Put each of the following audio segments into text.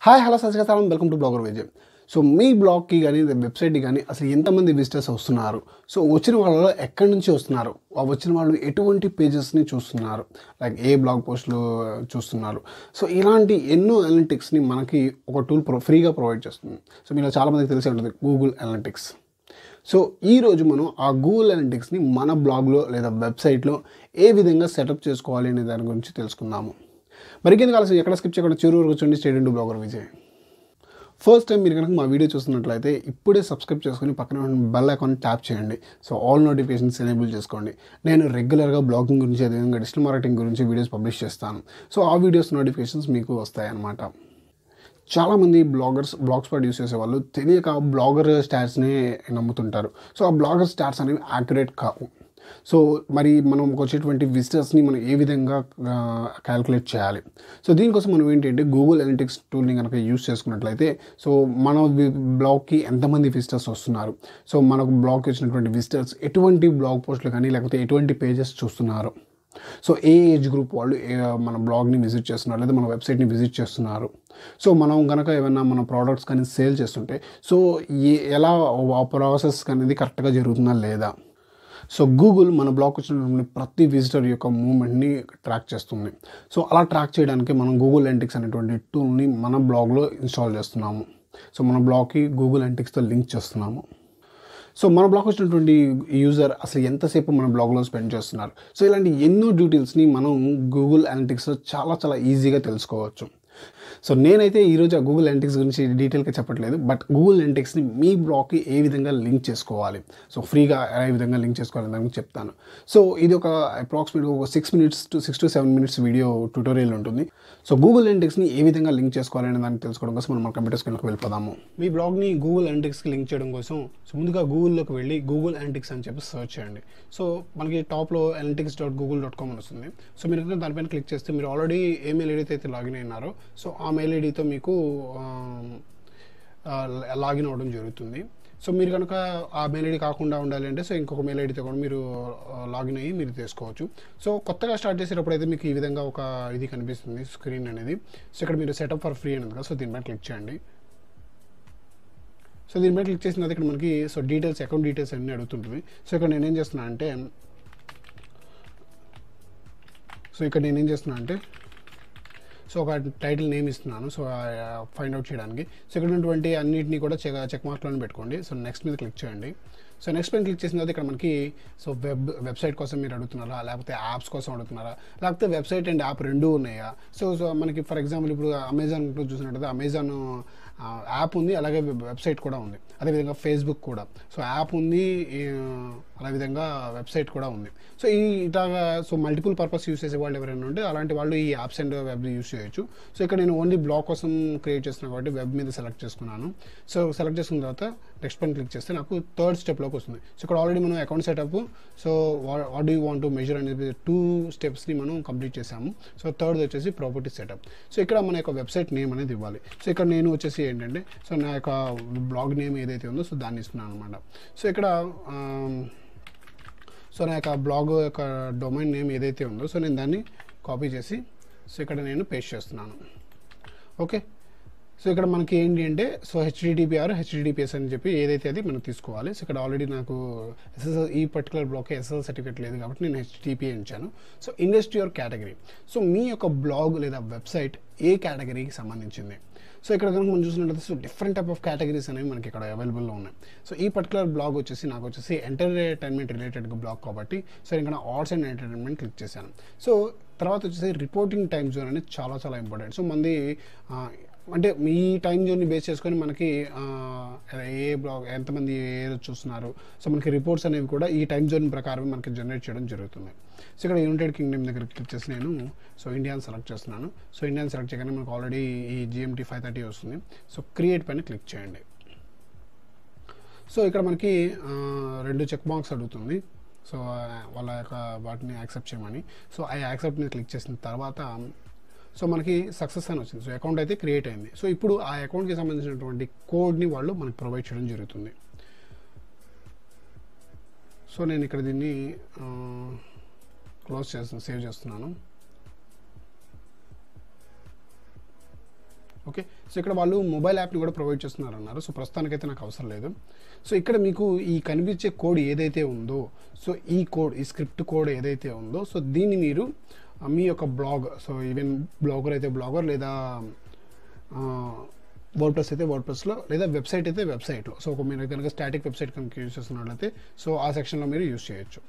Hi hello సస్కారం welcome to bloggervj. So మీ బ్లాగ్కి కానీ వెబ్సైట్కి కానీ అసలు ఎంతమంది విజిటర్స్ వస్తున్నారు, సో వచ్చిన వాళ్ళలో ఎక్కడి నుంచి వస్తున్నారు, వచ్చిన వాళ్ళు ఎటువంటి పేజెస్ని చూస్తున్నారు, లైక్ ఏ బ్లాగ్ పోస్టులు చూస్తున్నారు, సో ఇలాంటి ఎన్నో అనలిటిక్స్ని మనకి ఒక టూల్ ఫ్రీగా ప్రొవైడ్ చేస్తుంది. సో మీలో చాలామందికి తెలిసే ఉంటుంది గూగుల్ అనలిటిక్స్. సో ఈరోజు మనం ఆ గూగుల్ అనలిటిక్స్ని మన బ్లాగ్లో లేదా వెబ్సైట్లో ఏ విధంగా సెటప్ చేసుకోవాలి అనే దాని గురించి తెలుసుకుందాము. మరికెందుకు ఆలస్యం ఎక్కడ స్కిప్ చేయకుండా చివరి వరకు చూడండి. State into bloggervj. First time మీరు కనుక మా వీడియో చూస్తున్నట్లయితే ఇప్పుడే సబ్స్క్రైబ్ చేసుకొని పక్కన బెల్ ఐకాన్ ట్యాప్ చేయండి. సో ఆల్ నోటిఫికేషన్స్ ఎనేబుల్ చేసుకోండి. నేను రెగ్యులర్గా బ్లాగింగ్ గురించి అదేవిధంగా డిజిటల్ మార్కెటింగ్ గురించి వీడియోస్ పబ్లిష్ చేస్తాను. సో ఆ వీడియోస్ నోటిఫికేషన్స్ మీకు వస్తాయన్నమాట. చాలామంది బ్లాగ్ స్పాట్ యూస్ చేసే వాళ్ళు తెలియక బ్లాగర్ స్టాట్స్ని నమ్ముతుంటారు. సో ఆ బ్లాగర్ స్టాట్స్ అనేవి యాక్యురేట్ కావు. సో మరి మనం వచ్చేటువంటి విజిటర్స్ని మనం ఏ విధంగా క్యాలిక్యులేట్ చేయాలి? సో దీనికోసం మనం ఏంటంటే గూగుల్ అనలిటిక్స్ టూల్ని కనుక యూస్ చేసుకున్నట్లయితే సో మన బ్లాగ్కి ఎంతమంది విజిటర్స్ వస్తున్నారు, సో మనకు బ్లాగ్కి వచ్చినటువంటి విజిటర్స్ ఎటువంటి బ్లాగ్ పోస్టులు కానీ లేకపోతే ఎటువంటి పేజెస్ చూస్తున్నారు, సో ఏ ఏజ్ గ్రూప్ వాళ్ళు మన బ్లాగ్ని విజిట్ చేస్తున్నారు లేదా మన వెబ్సైట్ని విజిట్ చేస్తున్నారు, సో మనం కనుక ఏమైనా మన ప్రోడక్ట్స్ కానీ సేల్ చేస్తుంటే సో ఎలా ఆ ప్రాసెస్ అనేది కరెక్ట్గా జరుగుతుందా లేదా. సో గూగుల్ మన బ్లాగ్ వచ్చినటువంటి ప్రతి విజిటర్ యొక్క మూవ్మెంట్ని ట్రాక్ చేస్తుంది. సో అలా ట్రాక్ చేయడానికి మనం గూగుల్ అనలిటిక్స్ అనేటువంటి టూల్ని మన బ్లాగ్లో ఇన్స్టాల్ చేస్తున్నాము. సో మన బ్లాగ్కి గూగుల్ అనలిటిక్స్తో లింక్ చేస్తున్నాము. సో మన బ్లాగ్ వచ్చినటువంటి యూజర్ అసలు ఎంతసేపు మన బ్లాగ్లో స్పెండ్ చేస్తున్నారు, సో ఇలాంటి ఎన్నో డీటెయిల్స్ని మనం గూగుల్ అనలిటిక్స్లో చాలా ఈజీగా తెలుసుకోవచ్చు. సో నేనైతే ఈరోజు ఆ గూగుల్ అనలిటిక్స్ గురించి డీటెయిల్గా చెప్పట్లేదు, బట్ గూగుల్ అనలిటిక్స్ని మీ బ్లాగ్కి ఏ విధంగా లింక్ చేసుకోవాలి, సో ఫ్రీగా ఏ విధంగా లింక్ చేసుకోవాలి దానికి చెప్తాను. సో ఇది ఒక అప్రాక్సిమేట్గా ఒక 6 to 7 minutes వీడియో ట్యూటోరియల్ ఉంటుంది. సో గూగుల్ అనలిటిక్స్ని ఏ విధంగా లింక్ చేసుకోవాలనే దాన్ని తెలుసుకోవడం కోసం మనం మన కంప్యూటర్ స్క్రీన్లోకి వెళ్ళిపోదాము. మీ బ్లాగ్ని గూగుల్ అనలిటిక్స్కి లింక్ చేయడం కోసం సో ముందుగా గూగుల్లోకి వెళ్ళి గూగుల్ అనలిటిక్స్ అని చెప్పి సర్చ్ చేయండి. సో మనకి టాప్లో analytics.google.com అని వస్తుంది. సో మీరు దానిపైన క్లిక్ చేస్తే మీరు ఆల్రెడీ ఏ మెయిల్ ఐడితో అయితే లాగిన్ అయినారో సో ఆ మెయిల్ ఐడితో మీకు లాగిన్ అవ్వడం జరుగుతుంది. సో మీరు కనుక ఆ మెయిల్ ఐడి కాకుండా ఉండాలి అంటే సో ఇంకొక మెయిల్ ఐడితో కూడా మీరు లాగిన్ అయ్యి మీరు తీసుకోవచ్చు. సో కొత్తగా స్టార్ట్ చేసేటప్పుడు అయితే మీకు ఈ విధంగా ఒక ఇది కనిపిస్తుంది స్క్రీన్ అనేది. సో ఇక్కడ మీరు సెటప్ ఫర్ ఫ్రీ అనేది కదా, సో దీనిపైన క్లిక్ చేయండి. సో దీనిపైన క్లిక్ చేసిన తర్వాత ఇక్కడ మనకి సో డీటెయిల్స్ అకౌంట్ డీటెయిల్స్ అన్నీ అడుగుతుంటుంది. సో ఇక్కడ నేనేం చేస్తున్నా అంటే సో ఒక టైటిల్ నేమ్ ఇస్తున్నాను సో ఫైండ్ అవుట్ చేయడానికి. సో ఇక్కడ ఉన్నటువంటి అన్నింటినీ కూడా చెక్ మార్క్లోనే పెట్టుకోండి. సో నెక్స్ట్ మీద క్లిక్ చేయండి. సో నెక్స్ట్ పైన క్లిక్ చేసిన తర్వాత ఇక్కడ మనకి సో వెబ్సైట్ కోసం మీరు అడుగుతున్నారా, లేకపోతే యాప్స్ కోసం అడుగుతున్నారా, లేకపోతే వెబ్సైట్ అండ్ యాప్ రెండూ ఉన్నాయా. సో మనకి ఫర్ ఎగ్జాంపుల్ ఇప్పుడు అమెజాన్ చూసినట్టయితే అమెజాన్ యాప్ ఉంది, అలాగే వెబ్సైట్ కూడా ఉంది. అదేవిధంగా ఫేస్బుక్ కూడా సో యాప్ ఉంది, అదేవిధంగా వెబ్సైట్ కూడా ఉంది. సో ఇలాగా సో మల్టిపుల్ పర్పస్ యూస్ చేసే వాళ్ళు ఎవరైనా ఉంటే అలాంటి వాళ్ళు ఈ యాప్స్ అండ్ వెబ్ యూస్ చేయొచ్చు. సో ఇక్కడ నేను ఓన్లీ బ్లాగ్ కోసం క్రియేట్ చేస్తున్నాను కాబట్టి వెబ్ మీద సెలెక్ట్ చేసుకున్నాను. సో సెలెక్ట్ చేసుకున్న తర్వాత నెక్స్ట్ పైన క్లిక్ చేస్తే నాకు థర్డ్ స్టెప్లోకి వస్తుంది. సో ఇక్కడ ఆల్రెడీ మనం account setup so what do you want to measure అనేది 2 స్టెప్స్ని మనం కంప్లీట్ చేసాము. సో థర్డ్ వచ్చేసి ప్రాపర్టీ సెటప్. సో ఇక్కడ మన యొక్క వెబ్సైట్ నేమ్ అనేది ఇవ్వాలి. సో ఇక్కడ నేను వచ్చేసి ఏంటంటే సో నా యొక్క బ్లాగ్ నేమ్ ఏదైతే ఉందో సో దాన్ని ఇస్తున్నాను అనమాట. సో ఇక్కడ సో నా యొక్క బ్లాగ్ యొక్క డొమైన్ నేమ్ ఏదైతే ఉందో సో నేను దాన్ని కాపీ చేసి సో ఇక్కడ నేను పేస్ట్ చేస్తున్నాను. ఓకే, సో ఇక్కడ మనకి ఏంటి అంటే సో హెచ్డిటిపిఎస్ అని చెప్పి ఏదైతే అది మనం తీసుకోవాలి. సో ఇక్కడ ఆల్రెడీ నాకు ఎస్ఎస్ఎల్ ఈ పర్టికులర్ బ్లాగ్కి ఎస్ఎస్ఎల్ సర్టిఫికేట్ లేదు కాబట్టి నేను హెచ్డిటిపిఏ ఇచ్చాను. So industry or category, so మీ యొక్క బ్లాగ్ లేదా వెబ్సైట్ ఏ కేటగిరీకి సంబంధించింది. సో ఇక్కడ కనుక మనం చూసినట్లయితే so different type of categories అనేవి మనకి ఇక్కడ అవైలబుల్లో ఉన్నాయి. సో ఈ పర్టికులర్ బ్లాగ్ వచ్చేసి నాకు వచ్చేసి ఎంటర్టైన్మెంట్ రిలేటెడ్గా బ్లాగ్ కాబట్టి సో ఇక్కడ ఆర్ట్స్ అండ్ ఎంటర్టైన్మెంట్ క్లిక్ చేశాను. సో తర్వాత వచ్చేసి రిపోర్టింగ్ టైమ్ జోన్ అనేది చాలా ఇంపార్టెంట్. సో మంది అంటే మీ టైం జోన్ని బేస్ చేసుకొని మనకి ఏ బ్లాగ్ ఎంతమంది ఏ చూస్తున్నారు సో మనకి రిపోర్ట్స్ అనేవి కూడా ఈ టైం జోన్ ప్రకారం మనకి జనరేట్ చేయడం జరుగుతుంది. సో ఇక్కడ యునైటెడ్ కింగ్డమ్ దగ్గర క్లిక్ చేసి నేను సో ఇండియాని సెలెక్ట్ చేస్తున్నాను. సో ఇండియాని సెలెక్ట్ చేయగానే మనకు ఆల్రెడీ ఈ GMT 5:30 వస్తుంది. సో క్రియేట్ పైన క్లిక్ చేయండి. సో ఇక్కడ మనకి 2 చెక్ బాక్స్ అడుగుతుంది. సో వాళ్ళ యొక్క వాటిని యాక్సెప్ట్ చేయమని. సో ఆ యాక్సెప్ట్ మీద క్లిక్ చేసిన తర్వాత సో మనకి సక్సెస్ అని వచ్చింది. సో అకౌంట్ అయితే క్రియేట్ అయింది. సో ఇప్పుడు ఆ అకౌంట్కి సంబంధించినటువంటి కోడ్ని వాళ్ళు మనకి ప్రొవైడ్ చేయడం జరుగుతుంది. సో నేను ఇక్కడ దీన్ని సేవ్ చేస్తున్నాను. ఓకే. సో ఇక్కడ వాళ్ళు మొబైల్ యాప్ని కూడా ప్రొవైడ్ చేస్తున్నారు అన్నారు. సో ప్రస్తుతానికైతే నాకు అవసరం లేదు. సో ఇక్కడ మీకు ఈ కనిపించే కోడ్ ఏదైతే ఉందో, సో ఈ స్క్రిప్ట్ కోడ్ ఏదైతే ఉందో, సో దీన్ని మీరు మీ యొక్క బ్లాగ్, సో ఈవెన్ బ్లాగర్ అయితే బ్లాగర్, లేదా వర్డ్ప్రెస్ అయితే వర్డ్ప్రెస్లో, లేదా వెబ్సైట్ అయితే వెబ్సైట్లో, సో మీరు కనుక స్టాటిక్ వెబ్సైట్ కనుక యూజ్ చేస్తున్నట్లయితే సో ఆ సెక్షన్లో మీరు యూజ్ చేయొచ్చు.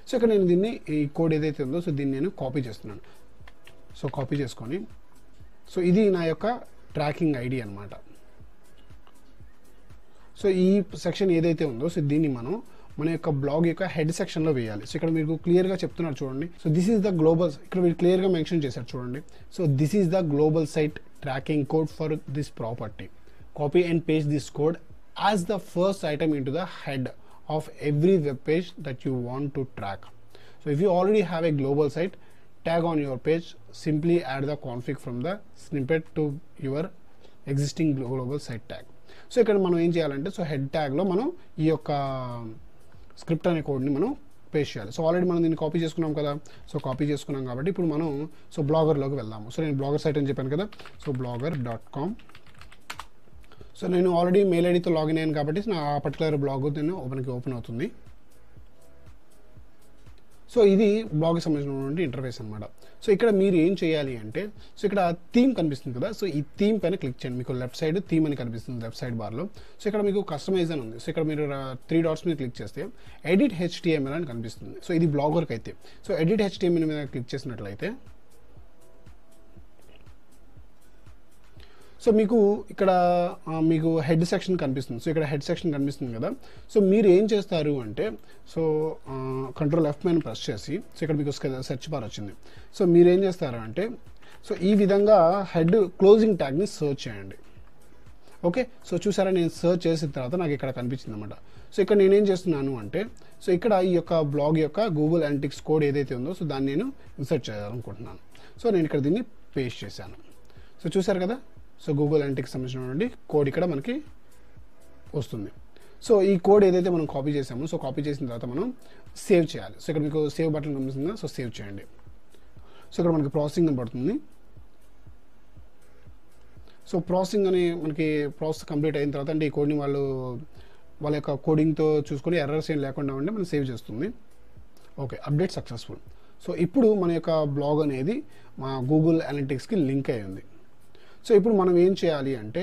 సో ఇక్కడ నేను దీన్ని ఈ కోడ్ ఏదైతే ఉందో సో దీన్ని నేను కాపీ చేస్తున్నాను. సో కాపీ చేసుకొని, సో ఇది నా యొక్క ట్రాకింగ్ ఐడి అనమాట. సో ఈ సెక్షన్ ఏదైతే ఉందో సో దీన్ని మన యొక్క బ్లాగ్ యొక్క హెడ్ సెక్షన్లో వేయాలి. సో ఇక్కడ మీకు క్లియర్గా చెప్తున్నారు చూడండి. So this is the global, ఇక్కడ మీరు క్లియర్గా మెన్షన్ చేశారు చూడండి. So this is the global site tracking code for this property. Copy and paste this code as the first item in to the head of every web page that you want to track. So if you already have a global site tag on your page, simply add the config from the snippet to your existing global site tag. So ఇక్కడ మనం ఏం చేయాలంటే so head ట్యాగ్లో మనం ఈ యొక్క script అనే కోడ్ని మనం పేస్ట్ చేయాలి. సో ఆల్రెడీ మనం దీన్ని కాపీ చేసుకున్నాం కదా. సో కాపీ చేసుకున్నాం కాబట్టి ఇప్పుడు మనం సో బ్లాగర్లోకి వెళ్దాము. సో నేను బ్లాగర్ సైట్ అని చెప్పాను కదా. So blogger.com. సో నేను ఆల్రెడీ మెయిల్ ఐడితో లాగిన్ అయ్యాను కాబట్టి నా ఆ పర్టికులర్ బ్లాగ్ నేను ఓపెన్ అవుతుంది. సో ఇది బ్లాగ్కి సంబంధించినటువంటి ఇంటర్ఫేస్ అనమాట. సో ఇక్కడ మీరు ఏం చేయాలి అంటే సో ఇక్కడ థీమ్ కనిపిస్తుంది కదా. సో ఈ థీమ్ పైన క్లిక్ చేయండి. మీకు లెఫ్ట్ సైడ్ థీమ్ అని కనిపిస్తుంది లెఫ్ట్ సైడ్ బార్లో. సో ఇక్కడ మీకు కస్టమైజ్ అని ఉంది. సో ఇక్కడ మీరు 3 డాట్స్ మీద క్లిక్ చేస్తే ఎడిట్ HTML అని కనిపిస్తుంది. సో ఇది బ్లాగర్కి అయితే. సో ఎడిట్ HTML మీద క్లిక్ చేసినట్లయితే సో మీకు ఇక్కడ మీకు హెడ్ సెక్షన్ కనిపిస్తుంది. సో ఇక్కడ హెడ్ సెక్షన్ కనిపిస్తుంది కదా. సో మీరు ఏం చేస్తారు అంటే సో కంట్రోల్ F పైన ప్రెస్ చేసి సో ఇక్కడ మీకు సెర్చ్ బార్ వచ్చింది. సో మీరు ఏం చేస్తారు అంటే సో ఈ విధంగా హెడ్ క్లోజింగ్ ట్యాగ్ని సర్చ్ చేయండి. ఓకే. సో చూసారా, నేను సర్చ్ చేసిన తర్వాత నాకు ఇక్కడ కనిపించింది అనమాట. సో ఇక్కడ నేనేం చేస్తున్నాను అంటే సో ఇక్కడ ఈ యొక్క బ్లాగ్ యొక్క గూగుల్ అనలిటిక్స్ కోడ్ ఏదైతే ఉందో సో దాన్ని నేను ఇన్సర్ట్ చేయాలనుకుంటున్నాను. సో నేను ఇక్కడ దీన్ని పేస్ట్ చేశాను. సో చూసారు కదా. సో గూగుల్ అనలిటిక్స్ సంబంధించినటువంటి కోడ్ ఇక్కడ మనకి వస్తుంది. సో ఈ కోడ్ ఏదైతే మనం కాపీ చేసామో సో కాపీ చేసిన తర్వాత మనం సేవ్ చేయాలి. సో ఇక్కడ మీకు సేవ్ బటన్ కనిపిస్తుంది. సో సేవ్ చేయండి. సో ఇక్కడ మనకి ప్రాసెసింగ్ అని పడుతుంది. సో ప్రాసెసింగ్ అని మనకి ప్రాసెస్ కంప్లీట్ అయిన తర్వాత అంటే ఈ కోడ్ని వాళ్ళ యొక్క కోడింగ్తో చూసుకొని ఎర్రర్స్ ఏం లేకుండా ఉంటే మనం సేవ్ చేస్తుంది. Okay, update successful. సో ఇప్పుడు మన యొక్క బ్లాగ్ అనేది మా గూగుల్ అనలిటిక్స్కి లింక్ అయి ఉంది. సో ఇప్పుడు మనం ఏం చేయాలి అంటే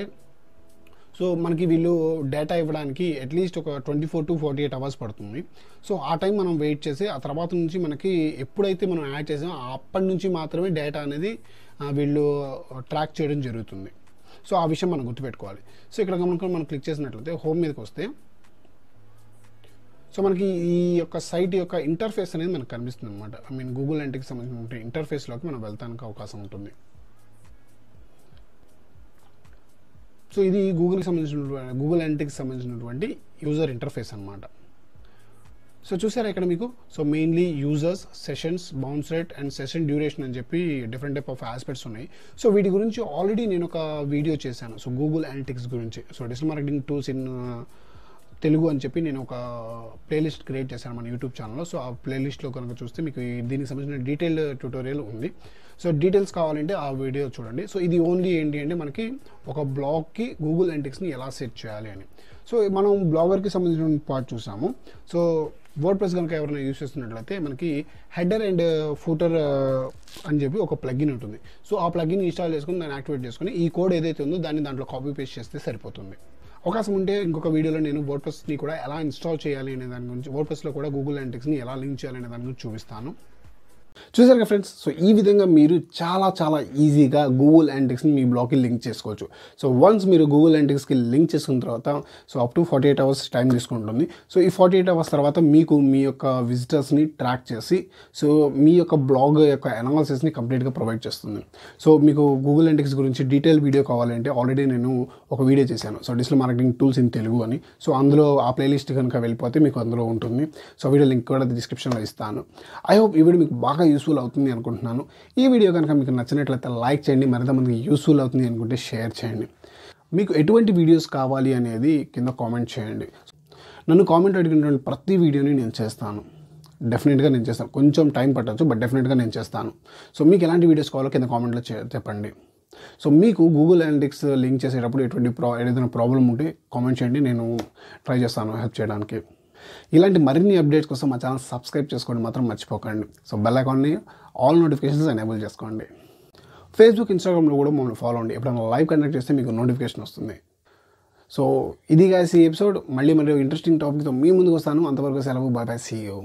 సో మనకి వీళ్ళు డేటా ఇవ్వడానికి అట్లీస్ట్ ఒక 24 to 48 అవర్స్ పడుతుంది. సో ఆ టైం మనం వెయిట్ చేసి ఆ తర్వాత నుంచి మనకి ఎప్పుడైతే మనం యాడ్ చేసామో అప్పటి నుంచి మాత్రమే డేటా అనేది వీళ్ళు ట్రాక్ చేయడం జరుగుతుంది. సో ఆ విషయం మనం గుర్తుపెట్టుకోవాలి. సో ఇక్కడ మనం క్లిక్ చేసినట్లయితే హోమ్ మీదకి వస్తే సో మనకి ఈ యొక్క సైట్ యొక్క ఇంటర్ఫేస్ అనేది మనకు కనిపిస్తుంది అనమాట. గూగుల్ అనలిటిక్స్ సంబంధించిన ఇంటర్ఫేస్లోకి మనం వెళ్తానికి అవకాశం ఉంటుంది. సో ఇది గూగుల్ అనలిటిక్స్ సంబంధించినటువంటి యూజర్ ఇంటర్ఫేస్ అనమాట. సో చూసారా ఇక్కడ మీకు so mainly users, sessions, bounce rate and session duration అని చెప్పి డిఫరెంట్ టైప్ ఆఫ్ ఆస్పెక్ట్స్ ఉన్నాయి. సో వీటి గురించి ఆల్రెడీ నేను ఒక వీడియో చేశాను. సో గూగుల్ అనలిటిక్స్ గురించి so digital marketing tools in Telugu అని చెప్పి నేను ఒక ప్లేలిస్ట్ క్రియేట్ చేశాను మన యూట్యూబ్ ఛానల్లో. సో ఆ ప్లేలిస్ట్లో కనుక చూస్తే మీకు దీనికి సంబంధించిన డీటెయిల్ ట్యూటోరియల్ ఉంది. సో డీటెయిల్స్ కావాలంటే ఆ వీడియో చూడండి. సో ఇది ఓన్లీ ఏంటి అంటే మనకి ఒక బ్లాగ్కి గూగుల్ అనలిటిక్స్ని ఎలా సెట్ చేయాలి అని. సో మనం బ్లాగర్కి సంబంధించిన పార్ట్ చూసాము. సో వర్డ్ప్రెస్ కనుక ఎవరైనా యూస్ చేస్తున్నట్లయితే మనకి హెడర్ అండ్ ఫూటర్ అని చెప్పి ఒక ప్లగిన్ ఉంటుంది. సో ఆ ప్లగిన్ ఇన్స్టాల్ చేసుకుని దాన్ని యాక్టివేట్ చేసుకుని ఈ కోడ్ ఏదైతే ఉందో దాన్ని దాంట్లో కాపీ పేస్ట్ చేస్తే సరిపోతుంది. అవకాశం ఉంటే ఇంకొక వీడియోలో నేను వర్డ్ప్రెస్ని కూడా ఎలా ఇన్స్టాల్ చేయాలి అనే దాని గురించి, వర్డ్ప్రెస్లో కూడా గూగుల్ అనలిటిక్స్ని ఎలా లింక్ చేయాలి అనే దాని గురించి చూపిస్తాను. చూసారు కదా ఫ్రెండ్స్. సో ఈ విధంగా మీరు చాలా ఈజీగా గూగుల్ అనలిటిక్స్ని మీ బ్లాగ్కి లింక్ చేసుకోవచ్చు. సో వన్స్ మీరు గూగుల్ అనలిటిక్స్కి లింక్ చేసుకున్న తర్వాత so up to 48 hours time తీసుకుంటుంది. సో ఈ 48 అవర్స్ తర్వాత మీకు మీ యొక్క విజిటర్స్ని ట్రాక్ చేసి సో మీ యొక్క బ్లాగ్ యొక్క అనాలిసిస్ని కంప్లీట్గా ప్రొవైడ్ చేస్తుంది. సో మీకు గూగుల్ అనలిటిక్స్ గురించి డీటెయిల్ వీడియో కావాలంటే ఆల్రెడీ నేను ఒక వీడియో చేశాను. So digital marketing tools in Telugu అని. సో అందులో ఆ ప్లేలిస్ట్ కనుక వెళ్ళిపోతే మీకు అందులో ఉంటుంది. సో వీడియో లింక్ కూడా డిస్క్రిప్షన్లో ఇస్తాను. ఐ హోప్ ఈ వీడియో మీకు బాగా యూస్ఫుల్ అవుతుంది అనుకుంటున్నాను. ఈ వీడియో కనుక మీకు నచ్చినట్లయితే లైక్ చేయండి. మరింత మందికి యూస్ఫుల్ అవుతుంది అనుకుంటే షేర్ చేయండి. మీకు ఎటువంటి వీడియోస్ కావాలి అనేది కింద కామెంట్ చేయండి. నన్ను కామెంట్ అడిగినటువంటి ప్రతి వీడియోని నేను చేస్తాను. డెఫినెట్గా నేను చేస్తాను. కొంచెం టైం పట్టచ్చు, బట్ డెఫినెట్గా నేను చేస్తాను. సో మీకు ఎలాంటి వీడియోస్ కావాలో కింద కామెంట్లో చెప్పండి. సో మీకు గూగుల్ అనలిటిక్స్ లింక్ చేసేటప్పుడు ఏదైనా ప్రాబ్లం ఉంటే కామెంట్ చేయండి, నేను ట్రై చేస్తాను హెల్ప్ చేయడానికి. ఇలాంటి మరిన్ని అప్డేట్స్ కోసం మా ఛానల్ సబ్స్క్రైబ్ చేసుకోండి మాత్రం మర్చిపోకండి. సో బెల్ ఐకాన్ని ఆల్ నోటిఫికేషన్స్ ఎనేబుల్ చేసుకోండి. ఫేస్బుక్, ఇన్స్టాగ్రామ్లో కూడా మమ్మల్ని ఫాలో అండి. ఎప్పుడైనా లైవ్ కండక్ట్ చేస్తే మీకు నోటిఫికేషన్ వస్తుంది. సో ఇది గాయ్స్ ఈ ఎపిసోడ్. మళ్ళీ ఇంట్రెస్టింగ్ టాపిక్తో మీ ముందుకు వస్తాను. అంతవరకు సెలవు. Bye bye, see you.